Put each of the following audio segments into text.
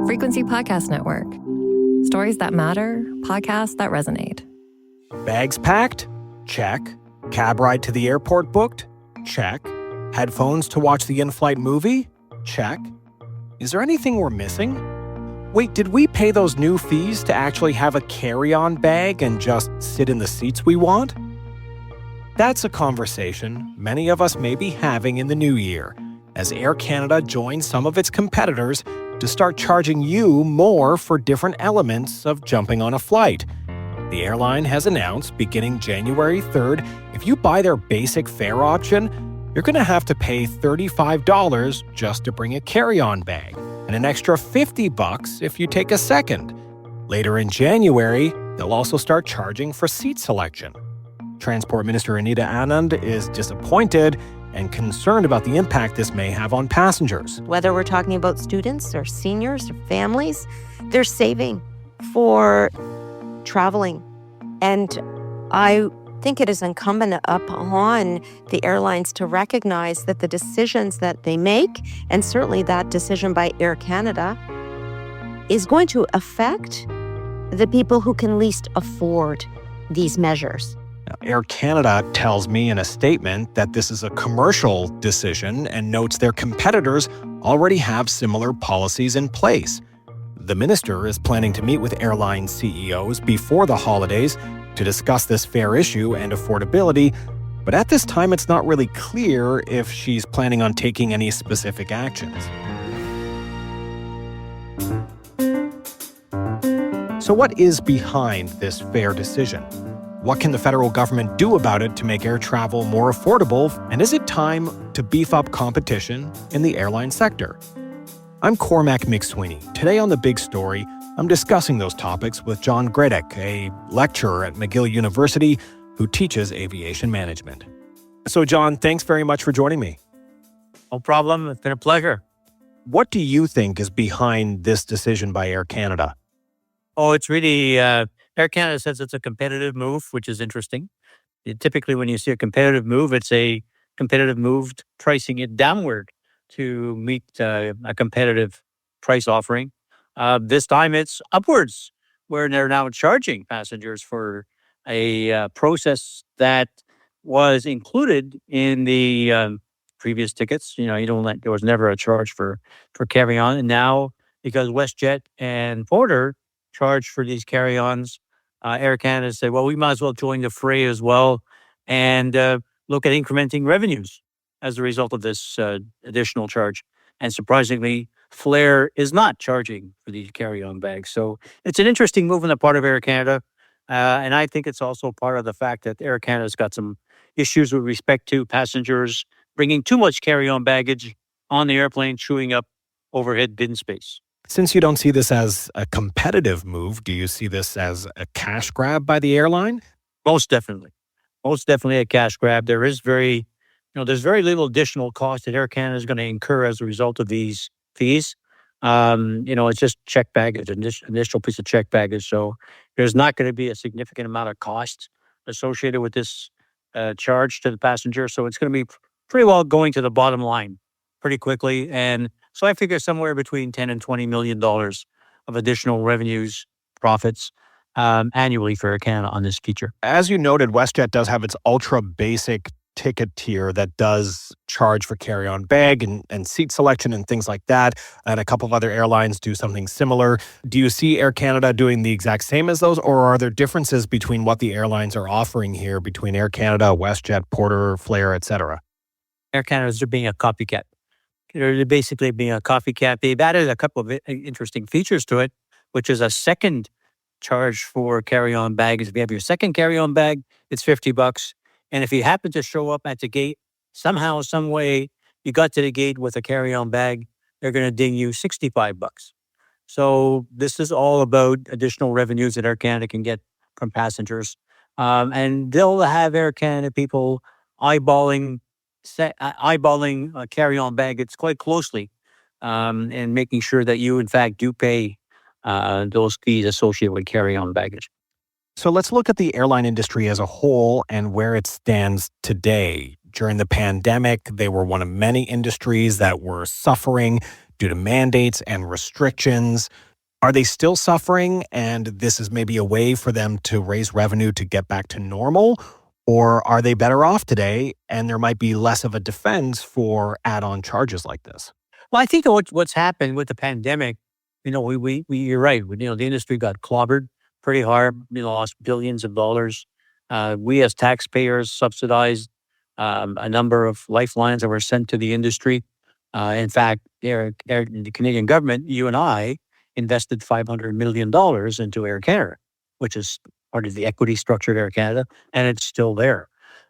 Frequency Podcast Network. Stories that matter, podcasts that resonate. Bags packed? Check. Cab ride to the airport booked? Check. Headphones to watch the in-flight movie? Check. Is there anything we're missing? Wait, did we pay those new fees to actually have a carry-on bag and just sit in the seats we want? That's a conversation many of us may be having in the new year, as Air Canada joins some of its competitors to start charging you more for different elements of jumping on a flight. The airline has announced beginning January 3rd, if you buy their basic fare option, you're going to have to pay $35 just to bring a carry-on bag, and an extra $50 if you take a second. Later in January, they'll also start charging for seat selection. Transport Minister Anita Anand is disappointed and concerned about the impact this may have on passengers. Whether we're talking about students or seniors or families, they're saving for traveling. And I think it is incumbent upon the airlines to recognize that the decisions that they make, and certainly that decision by Air Canada, is going to affect the people who can least afford these measures. Air Canada tells me in a statement that this is a commercial decision and notes their competitors already have similar policies in place. The minister is planning to meet with airline CEOs before the holidays to discuss this fare issue and affordability, but at this time it's not really clear if she's planning on taking any specific actions. So what is behind this fare decision? What can the federal government do about it to make air travel more affordable? And is it time to beef up competition in the airline sector? I'm Cormac Mac Sweeney. Today on The Big Story, I'm discussing those topics with John Gradek, a lecturer at McGill University who teaches aviation management. So John, thanks very much for joining me. No problem. It's been a pleasure. What do you think is behind this decision by Air Canada? Oh, it's really, Air Canada says it's a competitive move, which is interesting. Typically, when you see a competitive move, it's a competitive move pricing it downward to meet a competitive price offering. This time it's upwards, where they're now charging passengers for a process that was included in the previous tickets. There was never a charge for carry-on. And now, because WestJet and Porter charge for these carry-ons, Air Canada said, well, we might as well join the fray as well and look at incrementing revenues as a result of this additional charge. And surprisingly, Flair is not charging for these carry-on bags. So it's an interesting move on the part of Air Canada. And I think it's also part of the fact that Air Canada's got some issues with respect to passengers bringing too much carry-on baggage on the airplane, chewing up overhead bin space. Since you don't see this as a competitive move, do you see this as a cash grab by the airline? Most definitely a cash grab. There's very little additional cost that Air Canada is going to incur as a result of these fees. It's just check baggage, initial piece of check baggage. So there's not going to be a significant amount of cost associated with this charge to the passenger. So it's going to be pretty well going to the bottom line pretty quickly. And so I figure somewhere between $10 and $20 million of additional revenues, profits annually for Air Canada on this feature. As you noted, WestJet does have its ultra basic ticket tier that does charge for carry-on bag and seat selection and things like that. And a couple of other airlines do something similar. Do you see Air Canada doing the exact same as those, or are there differences between what the airlines are offering here between Air Canada, WestJet, Porter, Flair, etc.? Air Canada is being a copycat. They're basically being a copycat. They've added a couple of interesting features to it, which is a second charge for carry-on bags. If you have your second carry-on bag, it's $50. And if you happen to show up at the gate, somehow, some way, you got to the gate with a carry-on bag, they're going to ding you $65. So this is all about additional revenues that Air Canada can get from passengers. And they'll have Air Canada people eyeballing carry-on baggage quite closely and making sure that you, in fact, do pay those fees associated with carry-on baggage. So let's look at the airline industry as a whole and where it stands today. During the pandemic, they were one of many industries that were suffering. due to mandates and restrictions. Are they still suffering, and this is maybe a way for them to raise revenue to get back to normal? Or are they better off today, and there might be less of a defense for add-on charges like this? Well, I think that what's happened with the pandemic, you're right. The industry got clobbered pretty hard. Lost billions of dollars. We as taxpayers subsidized a number of lifelines that were sent to the industry. In fact, the Canadian government, you and I, invested $500 million into Air Canada, which is part of the equity structure of Air Canada, and it's still there.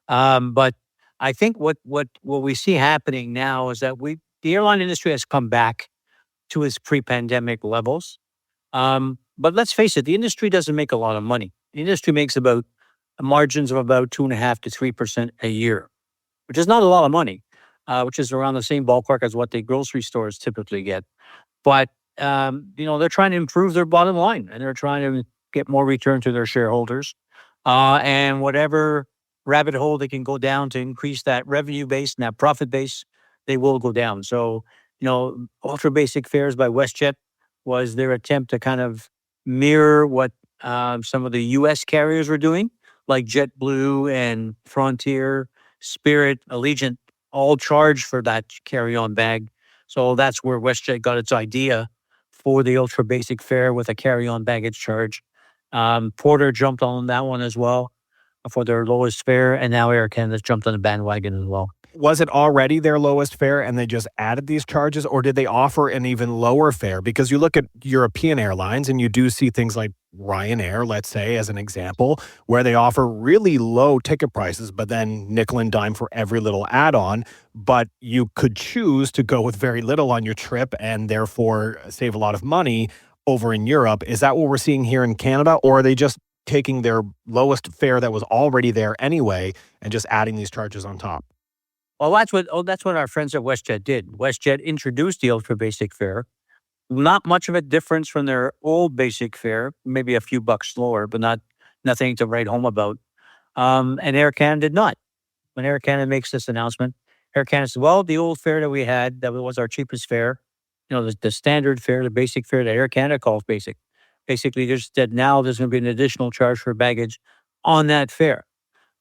But I think what we see happening now is that the airline industry has come back to its pre-pandemic levels. But let's face it, the industry doesn't make a lot of money. The industry makes about margins of about 2.5% to 3% a year, which is not a lot of money, which is around the same ballpark as what the grocery stores typically get. But they're trying to improve their bottom line, and they're trying to get more return to their shareholders. And whatever rabbit hole they can go down to increase that revenue base and that profit base, they will go down. So, ultra basic fares by WestJet was their attempt to kind of mirror what some of the U.S. carriers were doing, like JetBlue and Frontier, Spirit, Allegiant, all charged for that carry-on bag. So that's where WestJet got its idea for the ultra basic fare with a carry-on baggage charge. Porter jumped on that one as well for their lowest fare, and now Air Canada's jumped on the bandwagon as well. Was it already their lowest fare and they just added these charges, or did they offer an even lower fare? Because you look at European airlines and you do see things like Ryanair, let's say, as an example, where they offer really low ticket prices, but then nickel and dime for every little add-on. But you could choose to go with very little on your trip and therefore save a lot of money over in Europe. Is that what we're seeing here in Canada, or are they just taking their lowest fare that was already there anyway and just adding these charges on top? Well, that's what our friends at WestJet did. WestJet introduced the ultra basic fare. Not much of a difference from their old basic fare, maybe a few bucks lower, but nothing to write home about. And Air Canada did not. When Air Canada makes this announcement, Air Canada said, well, the old fare that we had, that was our cheapest fare, the standard fare, the basic fare that Air Canada calls basic. Basically, just that now there's going to be an additional charge for baggage on that fare.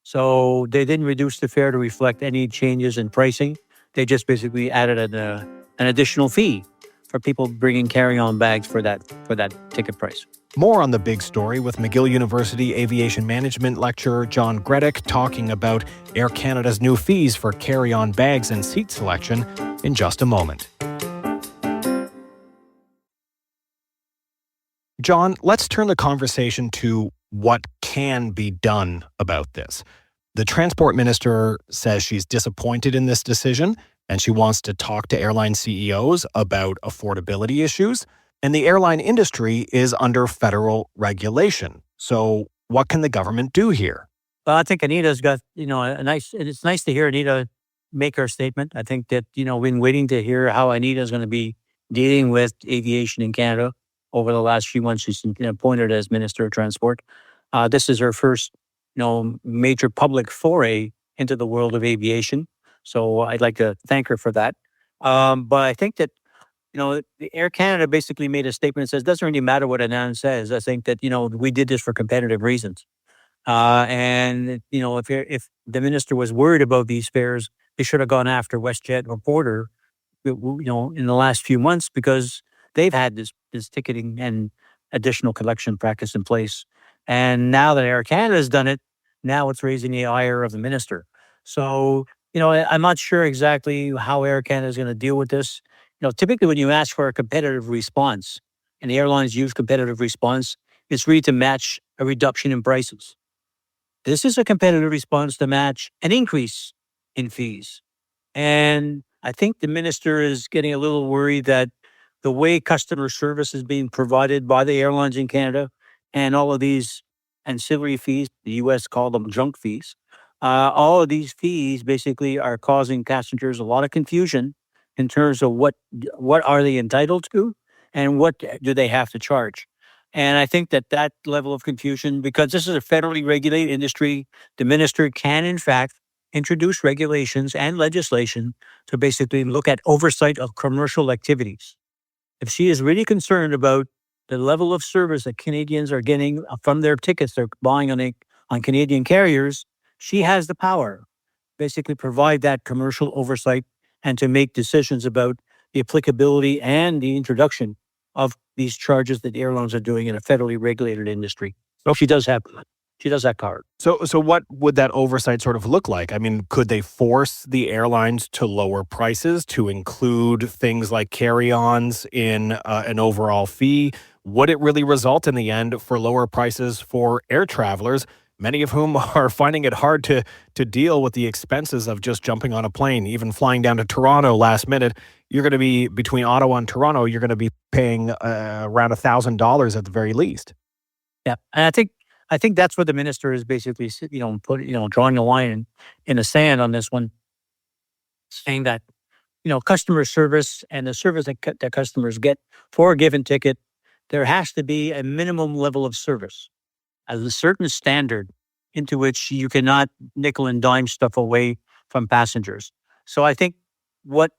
So they didn't reduce the fare to reflect any changes in pricing. They just basically added an additional fee for people bringing carry-on bags for that ticket price. More on the big story with McGill University aviation management lecturer John Gradek talking about Air Canada's new fees for carry-on bags and seat selection in just a moment. John, let's turn the conversation to what can be done about this. The transport minister says she's disappointed in this decision and she wants to talk to airline CEOs about affordability issues. And the airline industry is under federal regulation. So what can the government do here? Well, I think Anita's got, it's nice to hear Anita make her statement. I think that, we've been waiting to hear how Anita's going to be dealing with aviation in Canada over the last few months. She's been appointed as Minister of Transport. This is her first, major public foray into the world of aviation. So I'd like to thank her for that. But I think that, the Air Canada basically made a statement that says, it doesn't really matter what Anand says. I think that, we did this for competitive reasons. And, if the minister was worried about these fares, they should have gone after WestJet or Porter, in the last few months, because they've had this ticketing and additional collection practice in place. And now that Air Canada has done it, now it's raising the ire of the minister. So, I'm not sure exactly how Air Canada is going to deal with this. Typically when you ask for a competitive response, and the airlines use competitive response, it's really to match a reduction in prices. This is a competitive response to match an increase in fees. And I think the minister is getting a little worried that the way customer service is being provided by the airlines in Canada and all of these ancillary fees, the U.S. call them junk fees, all of these fees basically are causing passengers a lot of confusion in terms of what are they entitled to and what do they have to charge. And I think that level of confusion, because this is a federally regulated industry, the minister can, in fact, introduce regulations and legislation to basically look at oversight of commercial activities. if she is really concerned about the level of service that Canadians are getting from their tickets they're buying on Canadian carriers, she has the power basically provide that commercial oversight and to make decisions about the applicability and the introduction of these charges that the airlines are doing in a federally regulated industry. So she does have power. So what would that oversight sort of look like? I mean, could they force the airlines to lower prices to include things like carry-ons in an overall fee? Would it really result in the end for lower prices for air travelers, many of whom are finding it hard to deal with the expenses of just jumping on a plane, even flying down to Toronto last minute? You're going to be between Ottawa and Toronto, you're going to be paying around $1,000 at the very least. Yeah, and I think that's what the minister is basically, drawing a line in the sand on this one, saying that, customer service and the service that customers get for a given ticket, there has to be a minimum level of service, a certain standard into which you cannot nickel and dime stuff away from passengers. So I think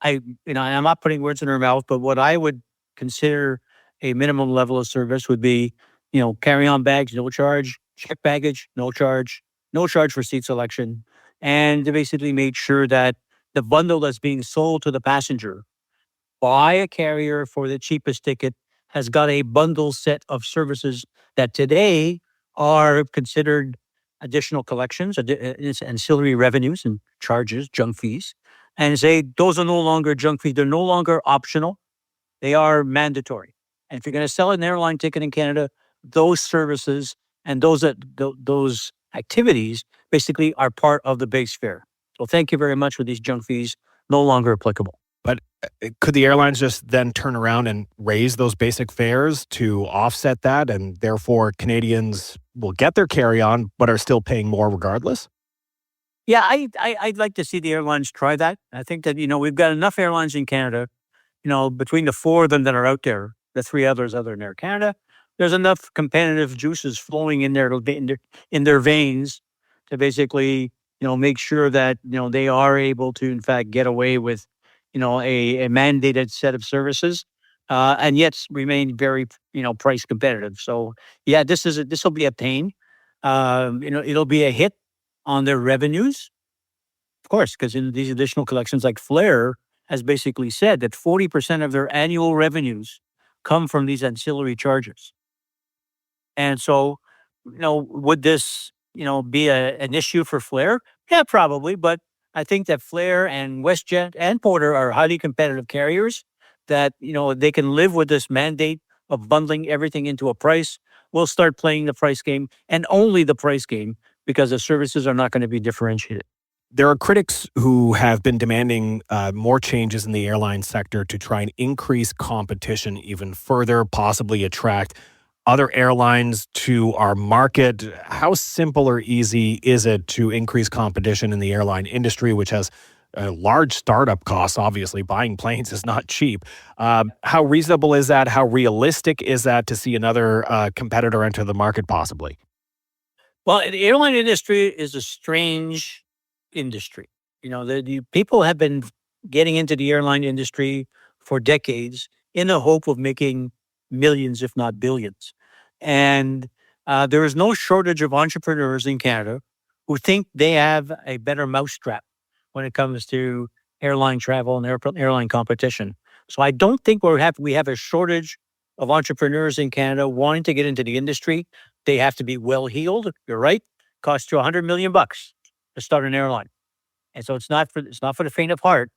I'm not putting words in her mouth, but what I would consider a minimum level of service would be, carry-on bags, no charge, check baggage, no charge for seat selection, and to basically make sure that the bundle that's being sold to the passenger by a carrier for the cheapest ticket has got a bundle set of services that today are considered additional collections, ancillary revenues and charges, junk fees, and say those are no longer junk fees. They're no longer optional. They are mandatory. And if you're going to sell an airline ticket in Canada, those services and those activities basically are part of the base fare. So thank you very much for these junk fees, no longer applicable. But could the airlines just then turn around and raise those basic fares to offset that, and therefore Canadians will get their carry-on but are still paying more regardless? Yeah, I'd like to see the airlines try that. I think that, we've got enough airlines in Canada, between the four of them that are out there, the three others other than Air Canada, there's enough competitive juices flowing in their veins to basically, make sure that, they are able to, in fact, get away with, a mandated set of services, and yet remain very, price competitive. So, yeah, this will be a pain. It'll be a hit on their revenues, of course, because in these additional collections, like Flair has basically said that 40% of their annual revenues come from these ancillary charges. And so, would this, be an issue for Flair? Yeah, probably. But I think that Flair and WestJet and Porter are highly competitive carriers that, they can live with this mandate of bundling everything into a price. We'll start playing the price game and only the price game because the services are not going to be differentiated. There are critics who have been demanding more changes in the airline sector to try and increase competition even further, possibly attract other airlines to our market. How simple or easy is it to increase competition in the airline industry, which has large startup costs? Obviously, buying planes is not cheap. How reasonable is that? How realistic is that to see another competitor enter the market possibly? Well, the airline industry is a strange industry. The people have been getting into the airline industry for decades in the hope of making millions, if not billions. And there is no shortage of entrepreneurs in Canada who think they have a better mousetrap when it comes to airline travel and airline competition. So I don't think we have a shortage of entrepreneurs in Canada wanting to get into the industry. They have to be well-heeled. You're right. Costs you $100 million to start an airline. And so it's not for the faint of heart.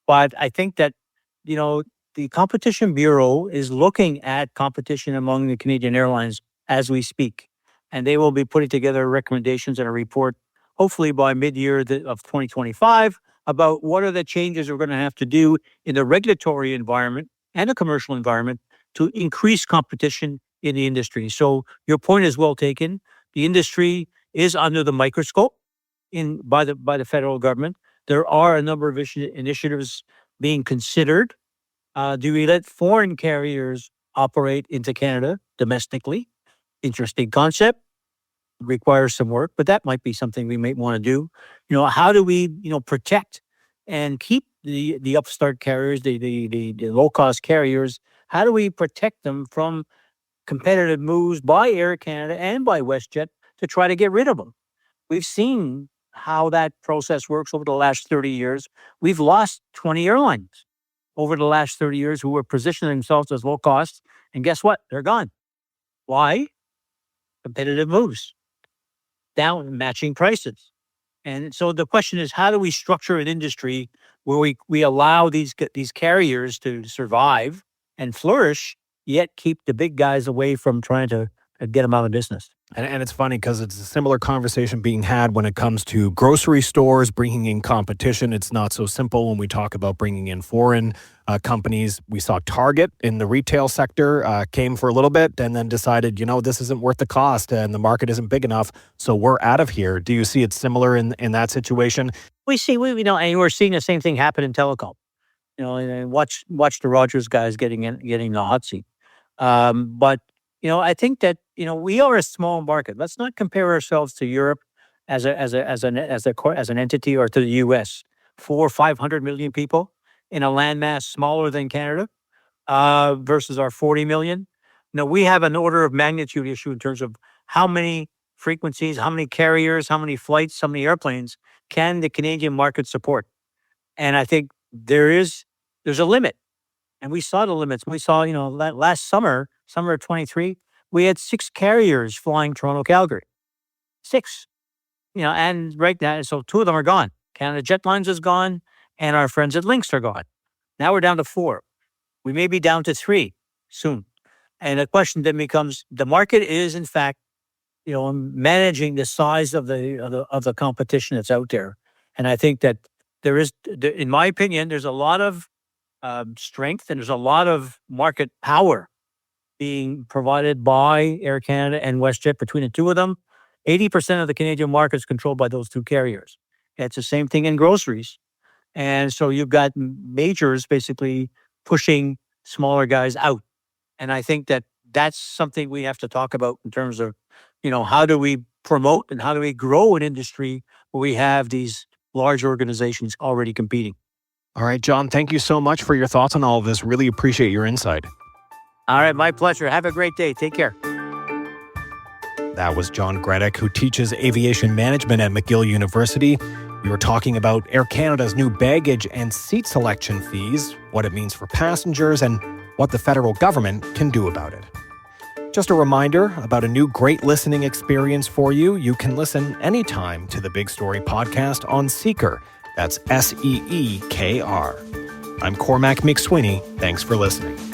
But I think that, the Competition Bureau is looking at competition among the Canadian airlines as we speak. And they will be putting together recommendations and a report, hopefully by mid-year of 2025, about what are the changes we're going to have to do in the regulatory environment and the commercial environment to increase competition in the industry. So your point is well taken. The industry is under the microscope by the federal government. There are a number of initiatives being considered. Do we let foreign carriers operate into Canada domestically? Interesting concept. Requires some work, but that might be something we might want to do. How do we, protect and keep the upstart carriers, the low-cost carriers? How do we protect them from competitive moves by Air Canada and by WestJet to try to get rid of them? We've seen how that process works over the last 30 years. We've lost 20 airlines over the last 30 years who were positioning themselves as low cost. And guess what? They're gone. Why? Competitive moves, down matching prices. And so the question is, how do we structure an industry where we allow these carriers to survive and flourish, yet keep the big guys away from trying to get them out of business? And it's funny because it's a similar conversation being had when it comes to grocery stores bringing in competition. It's not so simple when we talk about bringing in foreign companies. We saw Target in the retail sector came for a little bit and then decided, this isn't worth the cost and the market isn't big enough, so we're out of here. Do you see it similar in that situation? We see, and we're seeing the same thing happen in telecom. And watch the Rogers guys getting the hot seat. But I think that we are a small market. Let's not compare ourselves to Europe as an entity, or to the U.S. 400 or 500 million people in a landmass smaller than Canada versus our 40 million. We have an order of magnitude issue in terms of how many frequencies, how many carriers, how many flights, how many airplanes can the Canadian market support. And I think there's a limit. And we saw the limits. We saw, last summer of 23, we had 6 carriers flying Toronto-Calgary. 6. And right now, so 2 of them are gone. Canada Jetlines is gone, and our friends at Lynx are gone. Now we're down to 4. We may be down to 3 soon. And the question then becomes, the market is, in fact, managing the size of the competition that's out there. And I think that there is, in my opinion, there's a lot of strength and there's a lot of market power being provided by Air Canada and WestJet. Between the two of them, 80% of the Canadian market is controlled by those 2 carriers. It's the same thing in groceries. And so you've got majors basically pushing smaller guys out. And I think that that's something we have to talk about in terms of, how do we promote and how do we grow an industry where we have these large organizations already competing. All right, John, thank you so much for your thoughts on all of this. Really appreciate your insight. All right, my pleasure. Have a great day. Take care. That was John Gradek, who teaches aviation management at McGill University. We were talking about Air Canada's new baggage and seat selection fees, what it means for passengers, and what the federal government can do about it. Just a reminder about a new great listening experience for you. You can listen anytime to the Big Story podcast on Seeker. That's SEEKR. I'm Cormac Mac Sweeney. Thanks for listening.